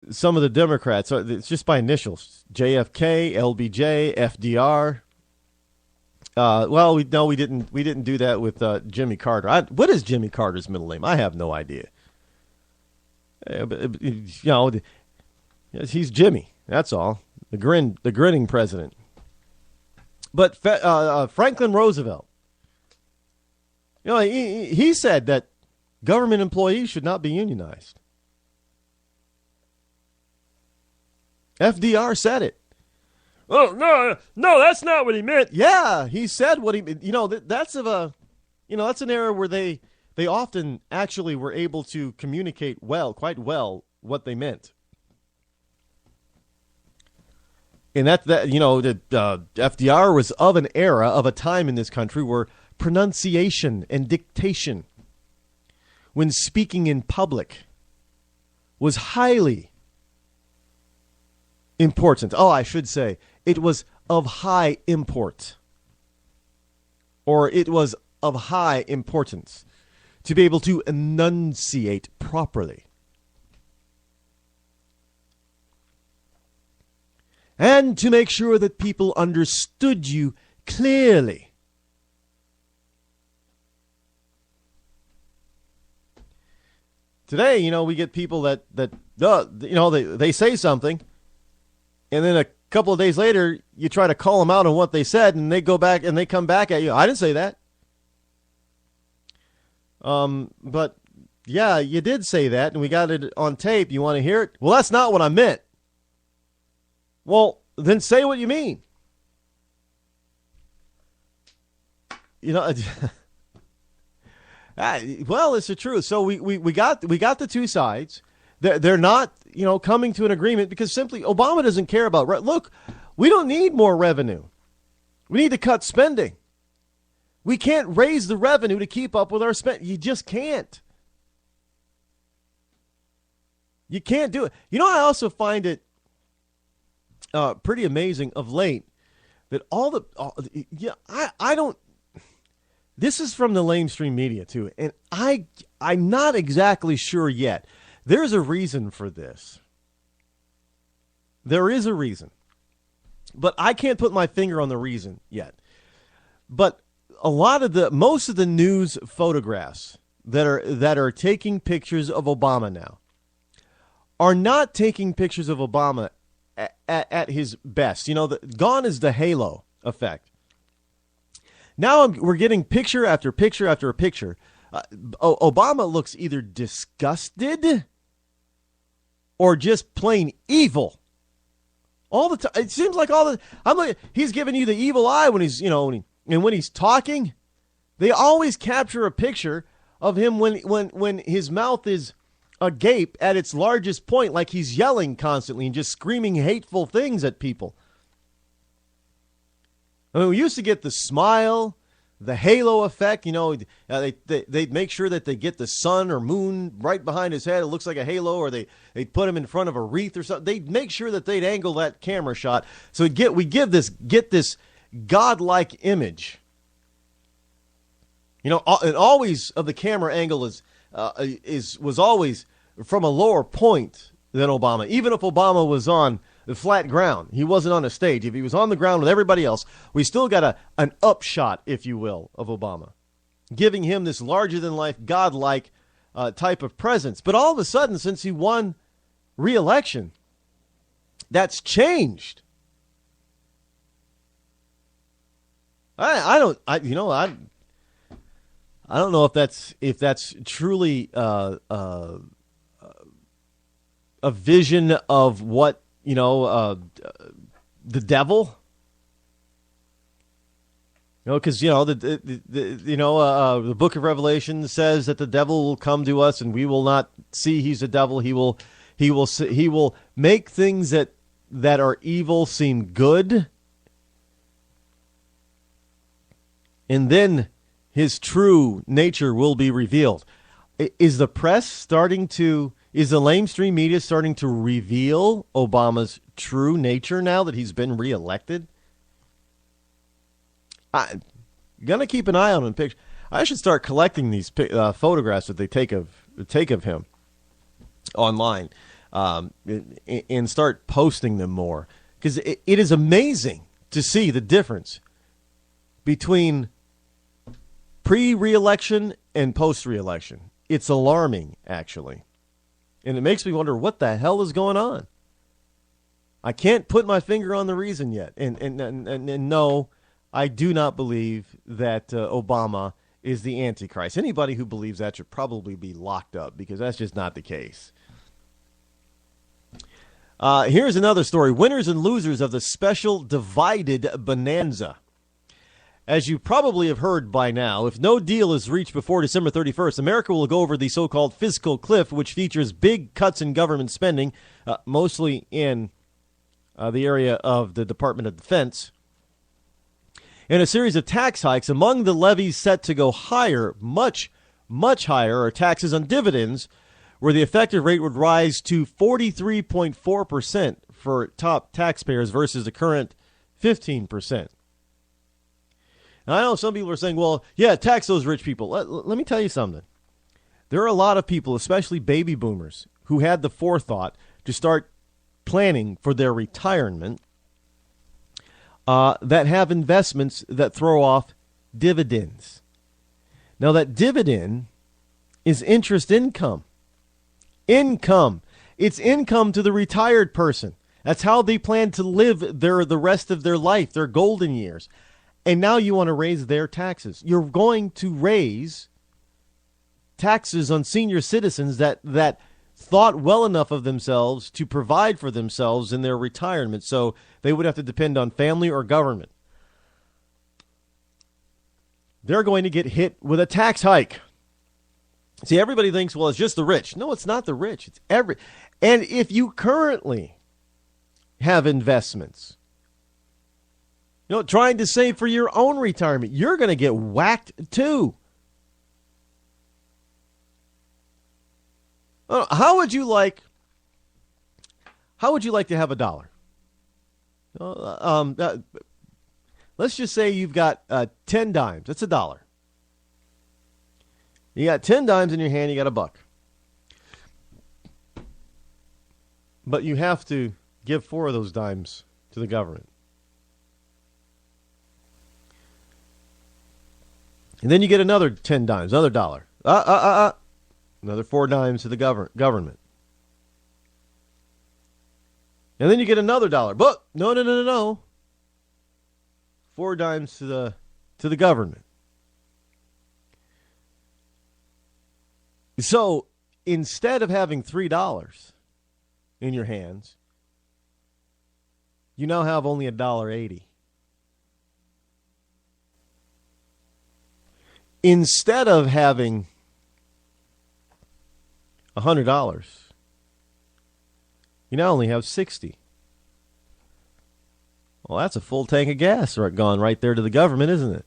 some of the Democrats. It's just by initials: JFK, LBJ, FDR. Well, we didn't do that with Jimmy Carter. What is Jimmy Carter's middle name? I have no idea. He's Jimmy. That's all. The grinning president. But Franklin Roosevelt, he said that government employees should not be unionized. FDR said it. Oh, no, that's not what he meant. Yeah, he said what he, that's an era where they often actually were able to communicate quite well what they meant. And FDR was of a time in this country where pronunciation and dictation when speaking in public was highly important. Oh, I should say it was of high import, or it was of high importance to be able to enunciate properly. And to make sure that people understood you clearly. Today, we get people that they say something, and then a couple of days later, you try to call them out on what they said, and they go back and they come back at you. I didn't say that. But yeah, you did say that, and we got it on tape. You want to hear it? Well, that's not what I meant. Well, then say what you mean. Well, it's the truth. So we got the two sides. They're not, coming to an agreement because simply Obama doesn't care about. Look, we don't need more revenue. We need to cut spending. We can't raise the revenue to keep up with our spend. You just can't. You can't do it. I also find it pretty amazing of late that I don't. This is from the lamestream media too, and I'm not exactly sure yet. There's a reason for this. There is a reason, but I can't put my finger on the reason yet. But most of the news photographs that are taking pictures of Obama now are not taking pictures of Obama at his best. Gone is the halo effect. Now we're getting picture after picture after picture. Obama looks either disgusted or just plain evil all the time. It seems like he's giving you the evil eye when he's, and when he's talking. They always capture a picture of him when his mouth is agape at its largest point, like he's yelling constantly and just screaming hateful things at people. I mean, we used to get the smile, the halo effect. They'd make sure that they get the sun or moon right behind his head. It looks like a halo, or they'd put him in front of a wreath or something. They'd make sure that they'd angle that camera shot so we get this godlike image. And always of the camera angle was always from a lower point than Obama. Even if Obama was on the flat ground, he wasn't on a stage. If he was on the ground with everybody else, we still got an upshot, if you will, of Obama, giving him this larger-than-life, godlike type of presence. But all of a sudden, since he won re-election, that's changed. I don't know if that's truly a vision of what the devil. Because the Book of Revelation says that the devil will come to us and we will not see he's a devil. He will make things that are evil seem good, and then his true nature will be revealed. Is the lamestream media starting to reveal Obama's true nature now that he's been reelected? I'm going to keep an eye on him. I should start collecting these photographs that they take of him online. and start posting them more. Because it is amazing to see the difference between pre-reelection and post-reelection. It's alarming, actually. And it makes me wonder what the hell is going on. I can't put my finger on the reason yet. And no, I do not believe that Obama is the Antichrist. Anybody who believes that should probably be locked up, because that's just not the case. Here's another story. Winners and losers of the special divided bonanza. As you probably have heard by now, if no deal is reached before December 31st, America will go over the so-called fiscal cliff, which features big cuts in government spending, mostly in the area of the Department of Defense, and a series of tax hikes. Among the levies set to go higher, much higher, are taxes on dividends, where the effective rate would rise to 43.4% for top taxpayers versus the current 15%. Now, I know some people are saying, well, yeah, tax those rich people. Let me tell you something. There are a lot of people, especially baby boomers, who had the forethought to start planning for their retirement that have investments that throw off dividends. Now, that dividend is interest income. It's income to the retired person. That's how they plan to live the rest of their life, their golden years. And now you want to raise their taxes. You're going to raise taxes on senior citizens that thought well enough of themselves to provide for themselves in their retirement, so they would have to depend on family or government. They're going to get hit with a tax hike. See, everybody thinks, well, it's just the rich. No, it's not the rich. It's And if you currently have investments, trying to save for your own retirement, you're going to get whacked too. How would you like to have $1? Let's just say you've got 10 dimes. That's $1. You got 10 dimes in your hand. You got $1. But you have to give 4 of those dimes to the government. And then you get another 10 dimes, another $1. Another 4 dimes to the government. And then you get another $1. But no. 4 dimes to the government. So instead of having $3 in your hands, you now have only $1.80. Instead of having $100, you now only have $60. Well, that's a full tank of gas gone right there to the government, isn't it?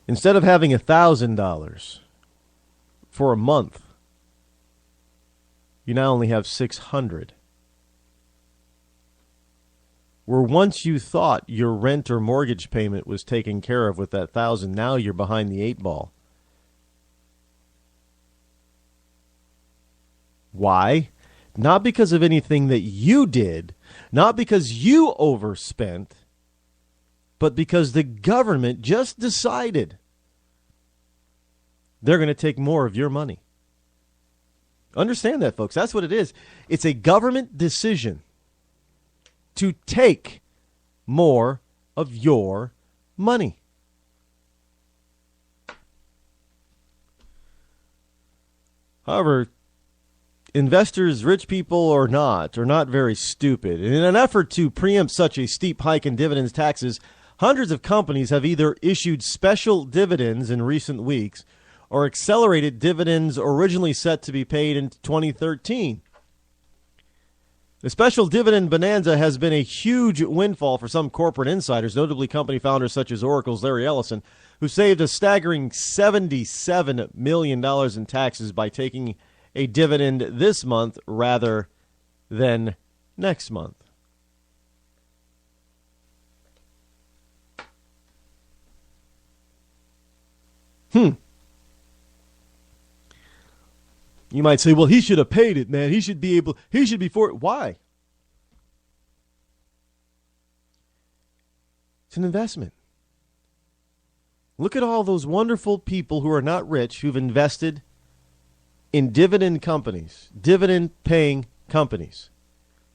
Instead of having $1,000 for a month, you now only have $600. Where once you thought your rent or mortgage payment was taken care of with that $1,000, now you're behind the 8 ball. Why? Not because of anything that you did, not because you overspent, but because the government just decided they're going to take more of your money. Understand that, folks. That's what it is. It's a government decision to take more of your money. However, investors, rich people or not, are not very stupid. And in an effort to preempt such a steep hike in dividends taxes, hundreds of companies have either issued special dividends in recent weeks or accelerated dividends originally set to be paid in 2013. The special dividend bonanza has been a huge windfall for some corporate insiders, notably company founders such as Oracle's Larry Ellison, who saved a staggering $77 million in taxes by taking a dividend this month rather than next month. You might say, well, he should have paid it, man. He should be for it. Why? It's an investment. Look at all those wonderful people who are not rich who've invested in dividend companies, dividend-paying companies.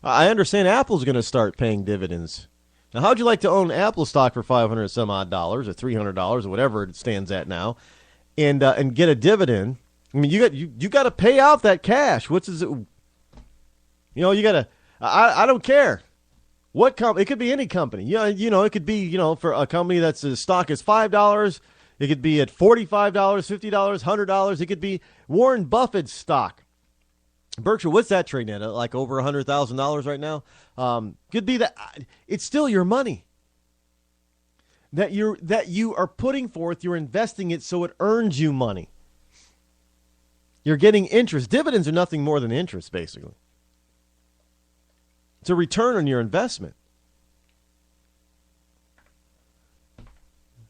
I understand Apple's going to start paying dividends. Now, how'd you like to own Apple stock for $500 some odd dollars or $300 or whatever it stands at now, and get a dividend? I mean, you got to pay out that cash. What's it? You know, you got to. I don't care what company. It could be any company. You know, it could be for a company that's the stock is $5. It could be at $45, $50, $100. It could be Warren Buffett's stock. Berkshire, what's that trading at? Like over $100,000 right now? Could be that. It's still your money that you are putting forth. You're investing it so it earns you money. You're getting interest. Dividends are nothing more than interest, basically. It's a return on your investment.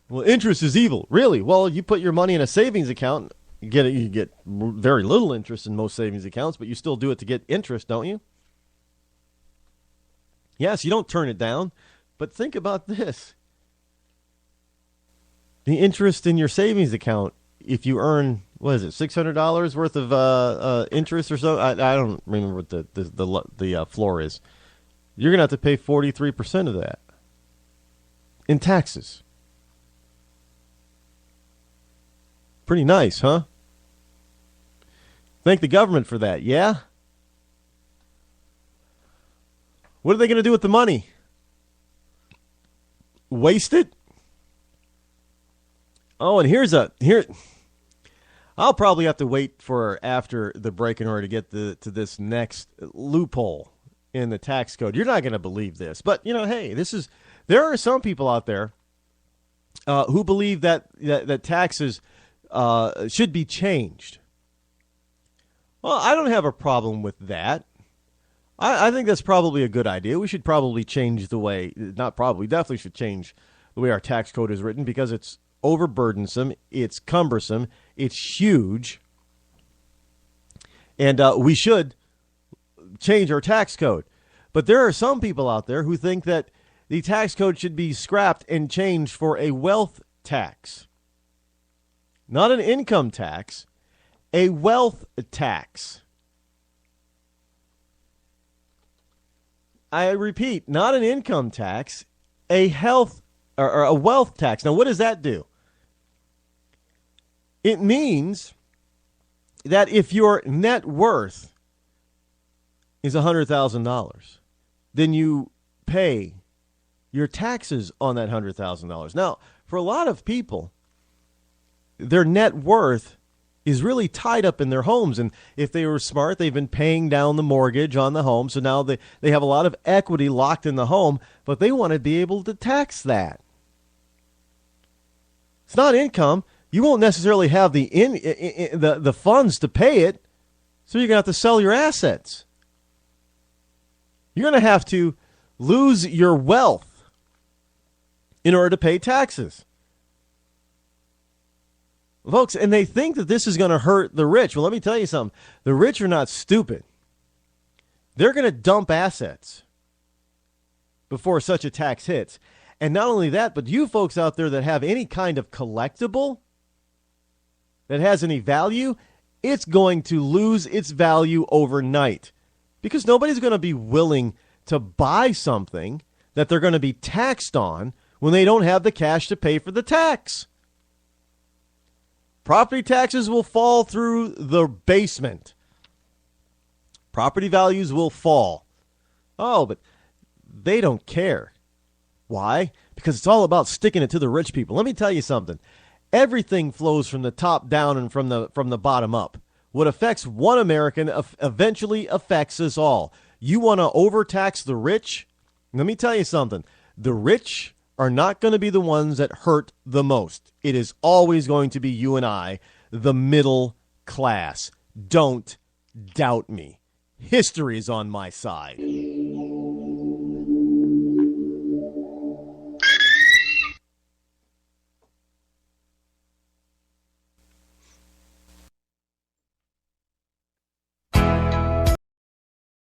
Well, interest is evil. Really? Well, you put your money in a savings account. You get very little interest in most savings accounts, but you still do it to get interest, don't you? Yes, you don't turn it down, but think about this. The interest in your savings account, if you earn, what is it, $600 worth of interest or so? I don't remember what the floor is. You're going to have to pay 43% of that in taxes. Pretty nice, huh? Thank the government for that, yeah? What are they going to do with the money? Waste it? Oh, and here. I'll probably have to wait for after the break in order to get to this next loophole in the tax code. You're not going to believe this, but hey, there are some people out there who believe that taxes should be changed. Well, I don't have a problem with that. I think that's probably a good idea. We should probably change definitely should change the way our tax code is written because it's overburdensome, it's cumbersome, it's huge, and we should change our tax code. But there are some people out there who think that the tax code should be scrapped and changed for a wealth tax. Not an income tax, a wealth tax. I repeat, not an income tax, a health or a wealth tax. Now, what does that do? It means that if your net worth is $100,000, then you pay your taxes on that $100,000. Now, for a lot of people, their net worth is really tied up in their homes. And if they were smart, they've been paying down the mortgage on the home. So now they have a lot of equity locked in the home, but they want to be able to tax that. It's not income. You won't necessarily have the funds to pay it, so you're going to have to sell your assets. You're going to have to lose your wealth in order to pay taxes. Folks, and they think that this is going to hurt the rich. Well, let me tell you something. The rich are not stupid. They're going to dump assets before such a tax hits. And not only that, but you folks out there that have any kind of collectible that has any value, it's going to lose its value overnight because nobody's going to be willing to buy something that they're going to be taxed on when they don't have the cash to pay for the tax. Property taxes will fall through the basement. Property values will fall. Oh, but they don't care. Why? Because it's all about sticking it to the rich people. Let me tell you something. Everything flows from the top down and from the bottom up. What affects one American eventually affects us all. You want to overtax the rich? Let me tell you something. The rich are not going to be the ones that hurt the most. It is always going to be you and I, the middle class. Don't doubt me. History is on my side.